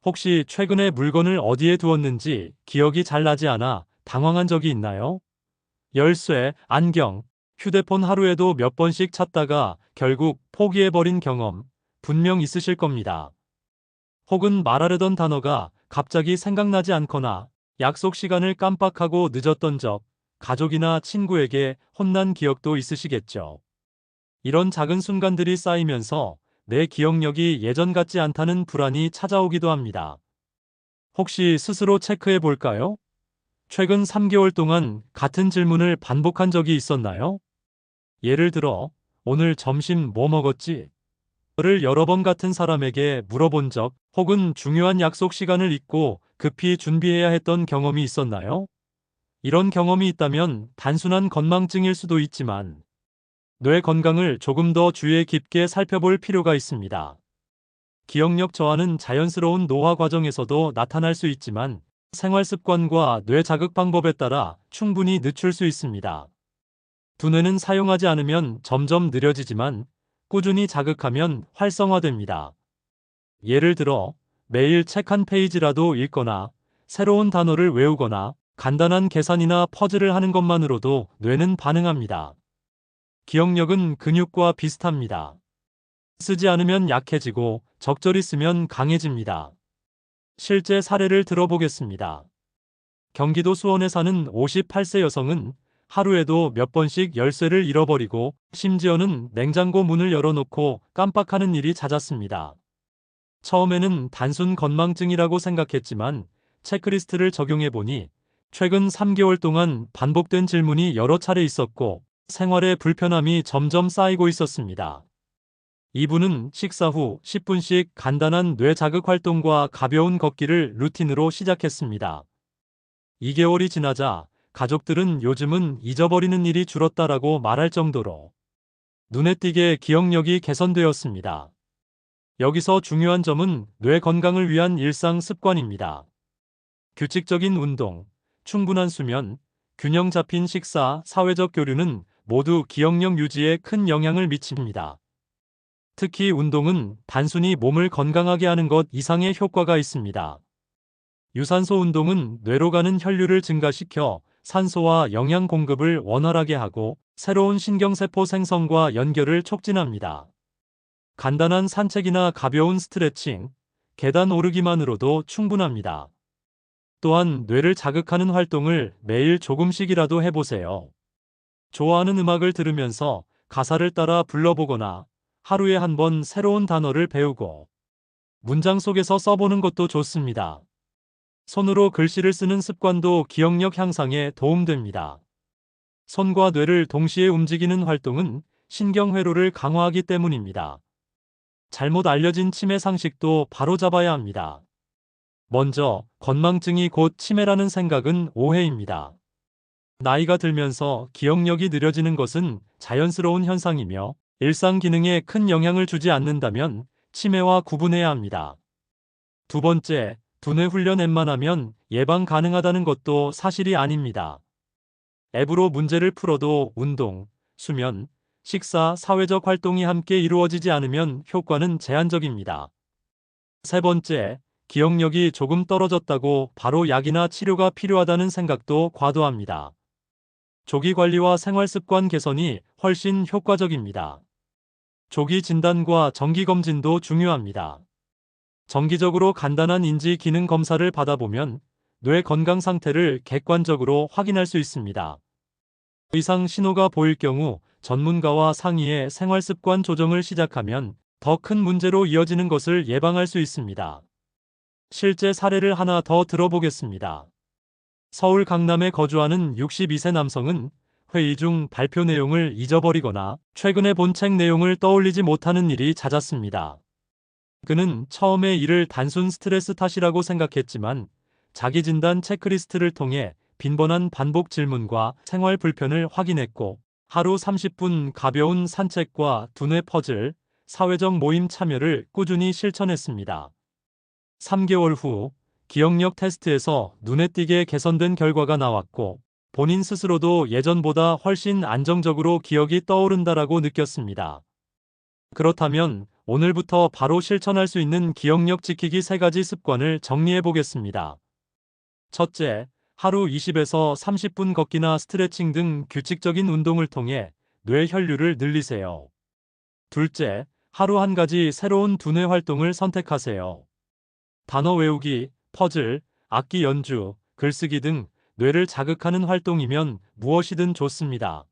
혹시 최근에 물건을 어디에 두었는지 기억이 잘 나지 않아 당황한 적이 있나요? 열쇠, 안경, 휴대폰 하루에도 몇 번씩 찾다가 결국 포기해버린 경험 분명 있으실 겁니다. 혹은 말하려던 단어가 갑자기 생각나지 않거나 약속 시간을 깜빡하고 늦었던 적, 가족이나 친구에게 혼난 기억도 있으시겠죠. 이런 작은 순간들이 쌓이면서 내 기억력이 예전 같지 않다는 불안이 찾아오기도 합니다. 혹시 스스로 체크해 볼까요? 최근 3개월 동안 같은 질문을 반복한 적이 있었나요? 예를 들어, 오늘 점심 뭐 먹었지? 를 여러 번 같은 사람에게 물어본 적, 혹은 중요한 약속 시간을 잊고 급히 준비해야 했던 경험이 있었나요? 이런 경험이 있다면 단순한 건망증일 수도 있지만, 뇌 건강을 조금 더 주의 깊게 살펴볼 필요가 있습니다. 기억력 저하는 자연스러운 노화 과정에서도 나타날 수 있지만 생활 습관과 뇌 자극 방법에 따라 충분히 늦출 수 있습니다. 두뇌는 사용하지 않으면 점점 느려지지만 꾸준히 자극하면 활성화됩니다. 예를 들어 매일 책 한 페이지라도 읽거나 새로운 단어를 외우거나 간단한 계산이나 퍼즐을 하는 것만으로도 뇌는 반응합니다. 기억력은 근육과 비슷합니다. 쓰지 않으면 약해지고 적절히 쓰면 강해집니다. 실제 사례를 들어보겠습니다. 경기도 수원에 사는 58세 여성은 하루에도 몇 번씩 열쇠를 잃어버리고 심지어는 냉장고 문을 열어놓고 깜빡하는 일이 잦았습니다. 처음에는 단순 건망증이라고 생각했지만 체크리스트를 적용해보니 최근 3개월 동안 반복된 질문이 여러 차례 있었고 생활의 불편함이 점점 쌓이고 있었습니다. 이분은 식사 후 10분씩 간단한 뇌 자극 활동과 가벼운 걷기를 루틴으로 시작했습니다. 2개월이 지나자 가족들은 요즘은 잊어버리는 일이 줄었다라고 말할 정도로 눈에 띄게 기억력이 개선되었습니다. 여기서 중요한 점은 뇌 건강을 위한 일상 습관입니다. 규칙적인 운동, 충분한 수면, 균형 잡힌 식사, 사회적 교류는 모두 기억력 유지에 큰 영향을 미칩니다. 특히 운동은 단순히 몸을 건강하게 하는 것 이상의 효과가 있습니다. 유산소 운동은 뇌로 가는 혈류를 증가시켜 산소와 영양 공급을 원활하게 하고 새로운 신경세포 생성과 연결을 촉진합니다. 간단한 산책이나 가벼운 스트레칭, 계단 오르기만으로도 충분합니다. 또한 뇌를 자극하는 활동을 매일 조금씩이라도 해보세요. 좋아하는 음악을 들으면서 가사를 따라 불러보거나 하루에 한 번 새로운 단어를 배우고 문장 속에서 써보는 것도 좋습니다. 손으로 글씨를 쓰는 습관도 기억력 향상에 도움됩니다. 손과 뇌를 동시에 움직이는 활동은 신경회로를 강화하기 때문입니다. 잘못 알려진 치매 상식도 바로잡아야 합니다. 먼저, 건망증이 곧 치매라는 생각은 오해입니다. 나이가 들면서 기억력이 느려지는 것은 자연스러운 현상이며 일상 기능에 큰 영향을 주지 않는다면 치매와 구분해야 합니다. 두 번째, 두뇌 훈련 앱만 하면 예방 가능하다는 것도 사실이 아닙니다. 앱으로 문제를 풀어도 운동, 수면, 식사, 사회적 활동이 함께 이루어지지 않으면 효과는 제한적입니다. 세 번째, 기억력이 조금 떨어졌다고 바로 약이나 치료가 필요하다는 생각도 과도합니다. 조기 관리와 생활 습관 개선이 훨씬 효과적입니다. 조기 진단과 정기 검진도 중요합니다. 정기적으로 간단한 인지 기능 검사를 받아보면 뇌 건강 상태를 객관적으로 확인할 수 있습니다. 이상 신호가 보일 경우 전문가와 상의해 생활 습관 조정을 시작하면 더 큰 문제로 이어지는 것을 예방할 수 있습니다. 실제 사례를 하나 더 들어보겠습니다. 서울 강남에 거주하는 62세 남성은 회의 중 발표 내용을 잊어버리거나 최근에 본 책 내용을 떠올리지 못하는 일이 잦았습니다. 그는 처음에 이를 단순 스트레스 탓이라고 생각했지만 자기 진단 체크리스트를 통해 빈번한 반복 질문과 생활 불편을 확인했고 하루 30분 가벼운 산책과 두뇌 퍼즐, 사회적 모임 참여를 꾸준히 실천했습니다. 3개월 후 기억력 테스트에서 눈에 띄게 개선된 결과가 나왔고 본인 스스로도 예전보다 훨씬 안정적으로 기억이 떠오른다라고 느꼈습니다. 그렇다면 오늘부터 바로 실천할 수 있는 기억력 지키기 3가지 습관을 정리해 보겠습니다. 첫째, 하루 20에서 30분 걷기나 스트레칭 등 규칙적인 운동을 통해 뇌 혈류를 늘리세요. 둘째, 하루 한 가지 새로운 두뇌 활동을 선택하세요. 단어 외우기, 퍼즐, 악기 연주, 글쓰기 등 뇌를 자극하는 활동이면 무엇이든 좋습니다.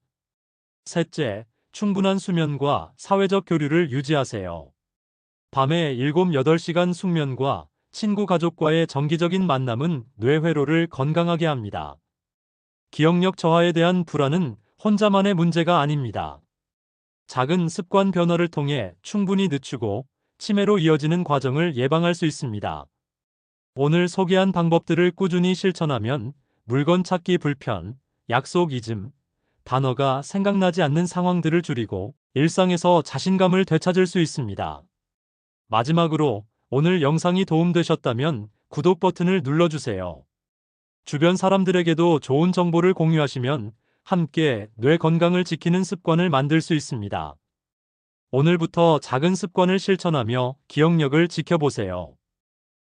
셋째, 충분한 수면과 사회적 교류를 유지하세요. 밤에 7, 8시간 숙면과 친구 가족과의 정기적인 만남은 뇌회로를 건강하게 합니다. 기억력 저하에 대한 불안은 혼자만의 문제가 아닙니다. 작은 습관 변화를 통해 충분히 늦추고 치매로 이어지는 과정을 예방할 수 있습니다. 오늘 소개한 방법들을 꾸준히 실천하면 물건 찾기 불편, 약속 잊음, 단어가 생각나지 않는 상황들을 줄이고 일상에서 자신감을 되찾을 수 있습니다. 마지막으로 오늘 영상이 도움되셨다면 구독 버튼을 눌러주세요. 주변 사람들에게도 좋은 정보를 공유하시면 함께 뇌 건강을 지키는 습관을 만들 수 있습니다. 오늘부터 작은 습관을 실천하며 기억력을 지켜보세요.